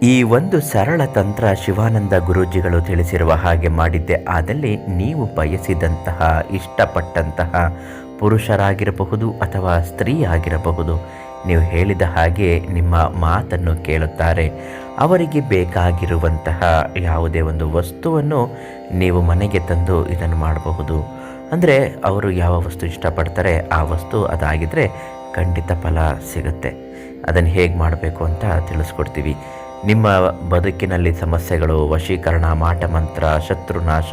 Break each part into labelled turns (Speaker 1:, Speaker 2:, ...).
Speaker 1: ಈ ಒಂದು ಸರಳ ತಂತ್ರ ಶಿವಾನಂದ ಗುರೂಜಿಗಳು ತಿಳಿಸಿರುವ ಹಾಗೆ ಮಾಡಿದ್ದೆ ಆದಲ್ಲಿ ನೀವು ಬಯಸಿದಂತಹ ಇಷ್ಟಪಟ್ಟಂತಹ ಪುರುಷರಾಗಿರಬಹುದು ಅಥವಾ ಸ್ತ್ರೀ ಆಗಿರಬಹುದು, ನೀವು ಹೇಳಿದ ಹಾಗೆ ನಿಮ್ಮ ಮಾತನ್ನು ಕೇಳುತ್ತಾರೆ. ಅವರಿಗೆ ಬೇಕಾಗಿರುವಂತಹ ಯಾವುದೇ ಒಂದು ವಸ್ತುವನ್ನು ನೀವು ಮನೆಗೆ ತಂದು ಇದನ್ನು ಮಾಡಬಹುದು. ಅಂದರೆ ಅವರು ಯಾವ ವಸ್ತು ಇಷ್ಟಪಡ್ತಾರೆ ಆ ವಸ್ತು ಅದಾಗಿದ್ದರೆ ಖಂಡಿತ ಫಲ ಸಿಗುತ್ತೆ. ಅದನ್ನು ಹೇಗೆ ಮಾಡಬೇಕು ಅಂತ ತಿಳಿಸ್ಕೊಡ್ತೀವಿ. ನಿಮ್ಮ ಬದುಕಿನಲ್ಲಿ ಸಮಸ್ಯೆಗಳು, ವಶೀಕರಣ, ಮಾಟಮಂತ್ರ, ಶತ್ರುನಾಶ,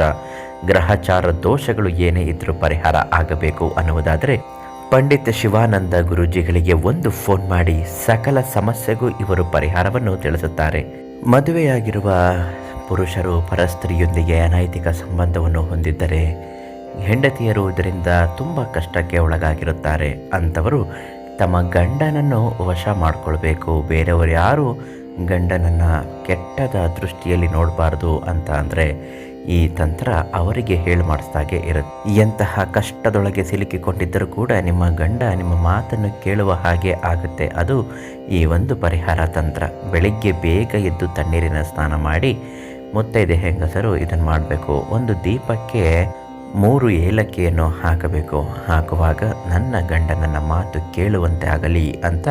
Speaker 1: ಗ್ರಹಚಾರ ದೋಷಗಳು ಏನೇ ಇದ್ರೂ ಪರಿಹಾರ ಆಗಬೇಕು ಅನ್ನುವುದಾದರೆ ಪಂಡಿತ್ ಶಿವಾನಂದ ಗುರೂಜಿಗಳಿಗೆ ಒಂದು ಫೋನ್ ಮಾಡಿ ಸಕಲ ಸಮಸ್ಯೆಗೂ ಇವರು ಪರಿಹಾರವನ್ನು ತಿಳಿಸುತ್ತಾರೆ. ಮದುವೆಯಾಗಿರುವ ಪುರುಷರು ಪರಸ್ತ್ರೀಯೊಂದಿಗೆ ಅನೈತಿಕ ಸಂಬಂಧವನ್ನು ಹೊಂದಿದ್ದರೆ, ಹೆಂಡತಿಯರು ಇದರಿಂದ ತುಂಬ ಕಷ್ಟಕ್ಕೆ ಒಳಗಾಗಿರುತ್ತಾರೆ. ಅಂಥವರು ತಮ್ಮ ಗಂಡನನ್ನು ವಶ ಮಾಡಿಕೊಳ್ಬೇಕು. ಬೇರೆಯವರು ಯಾರು ಗಂಡನನ್ನು ಕೆಟ್ಟದ ದೃಷ್ಟಿಯಲ್ಲಿ ನೋಡಬಾರ್ದು ಅಂತ ಅಂದರೆ ಈ ತಂತ್ರ ಅವರಿಗೆ ಹೇಳಿ ಮಾಡಿಸ್ದಾಗೆ ಇರುತ್ತೆ. ಎಂತಹ ಕಷ್ಟದೊಳಗೆ ಸಿಲುಕಿಕೊಂಡಿದ್ದರೂ ಕೂಡ ನಿಮ್ಮ ಗಂಡ ನಿಮ್ಮ ಮಾತನ್ನು ಕೇಳುವ ಹಾಗೆ ಆಗುತ್ತೆ. ಅದು ಈ ಒಂದು ಪರಿಹಾರ ತಂತ್ರ. ಬೆಳಿಗ್ಗೆ ಬೇಗ ಎದ್ದು ತಣ್ಣೀರಿನ ಸ್ನಾನ ಮಾಡಿ ಮುತ್ತೈದೆ ಹೆಂಗಸರು ಇದನ್ನು ಮಾಡಬೇಕು. ಒಂದು ದೀಪಕ್ಕೆ 3 ಏಲಕ್ಕಿಯನ್ನು ಹಾಕಬೇಕು. ಹಾಕುವಾಗ ನನ್ನ ಗಂಡ ನನ್ನ ಮಾತು ಕೇಳುವಂತೆ ಆಗಲಿ ಅಂತ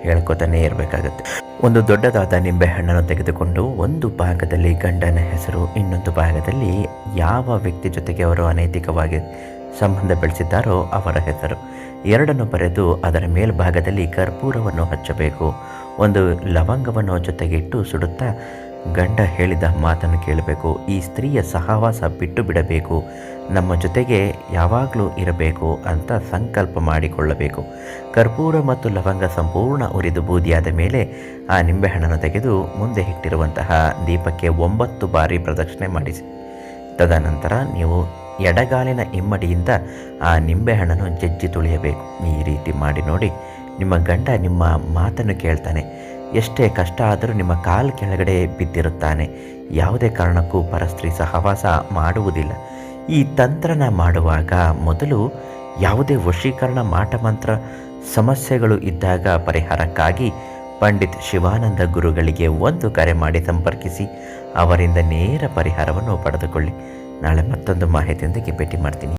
Speaker 1: ಹೇಳ್ಕೊತಾನೆ ಇರಬೇಕಾಗತ್ತೆ. ಒಂದು ದೊಡ್ಡದಾದ ನಿಂಬೆಹಣ್ಣನ್ನು ತೆಗೆದುಕೊಂಡು ಒಂದು ಭಾಗದಲ್ಲಿ ಗಂಡನ ಹೆಸರು, ಇನ್ನೊಂದು ಭಾಗದಲ್ಲಿ ಯಾವ ವ್ಯಕ್ತಿ ಜೊತೆಗೆ ಅವರು ಅನೈತಿಕವಾಗಿ ಸಂಬಂಧ ಬೆಳೆಸಿದ್ದಾರೋ ಅವರ ಹೆಸರು, ಎರಡನ್ನು ಬರೆದು ಅದರ ಮೇಲ್ಭಾಗದಲ್ಲಿ ಕರ್ಪೂರವನ್ನು ಹಚ್ಚಬೇಕು. ಒಂದು ಲವಂಗವನ್ನು ಜೊತೆಗಿಟ್ಟು ಸುಡುತ್ತಾ ಗಂಡ ಹೇಳಿದ ಮಾತನ್ನು ಕೇಳಬೇಕು. ಈ ಸ್ತ್ರೀಯ ಸಹವಾಸ ಬಿಟ್ಟು ಬಿಡಬೇಕು, ನಮ್ಮ ಜೊತೆಗೆ ಯಾವಾಗಲೂ ಇರಬೇಕು ಅಂತ ಸಂಕಲ್ಪ ಮಾಡಿಕೊಳ್ಳಬೇಕು. ಕರ್ಪೂರ ಮತ್ತು ಲವಂಗ ಸಂಪೂರ್ಣ ಉರಿದು ಬೂದಿಯಾದ ಮೇಲೆ ಆ ನಿಂಬೆಹಣ್ಣನ್ನು ತೆಗೆದು ಮುಂದೆ ಇಟ್ಟಿರುವಂತಹ ದೀಪಕ್ಕೆ 9 ಬಾರಿ ಪ್ರದಕ್ಷಿಣೆ ಮಾಡಿಸಿ. ತದನಂತರ ನೀವು ಎಡಗಾಲಿನ ಇಮ್ಮಡಿಯಿಂದ ಆ ನಿಂಬೆಹಣ್ಣನ್ನು ಜಜ್ಜಿ ತುಳಿಯಬೇಕು. ಈ ರೀತಿ ಮಾಡಿ ನೋಡಿ, ನಿಮ್ಮ ಗಂಡ ನಿಮ್ಮ ಮಾತನ್ನು ಕೇಳ್ತಾನೆ. ಎಷ್ಟೇ ಕಷ್ಟ ಆದರೂ ನಿಮ್ಮ ಕಾಲು ಕೆಳಗಡೆ ಬಿದ್ದಿರುತ್ತಾನೆ. ಯಾವುದೇ ಕಾರಣಕ್ಕೂ ಪರಸ್ತ್ರೀ ಸಹವಾಸ ಮಾಡುವುದಿಲ್ಲ. ಈ ತಂತ್ರನ ಮಾಡುವಾಗ ಮೊದಲು ಯಾವುದೇ ವಶೀಕರಣ, ಮಾಟಮಂತ್ರ ಸಮಸ್ಯೆಗಳು ಇದ್ದಾಗ ಪರಿಹಾರಕ್ಕಾಗಿ ಪಂಡಿತ್ ಶಿವಾನಂದ ಗುರುಗಳಿಗೆ ಒಂದು ಕರೆ ಮಾಡಿ ಸಂಪರ್ಕಿಸಿ ಅವರಿಂದ ನೇರ ಪರಿಹಾರವನ್ನು ಪಡೆದುಕೊಳ್ಳಿ. ನಾಳೆ ಮತ್ತೊಂದು ಮಾಹಿತಿಯೊಂದಿಗೆ ಭೇಟಿ ಮಾಡ್ತೀನಿ.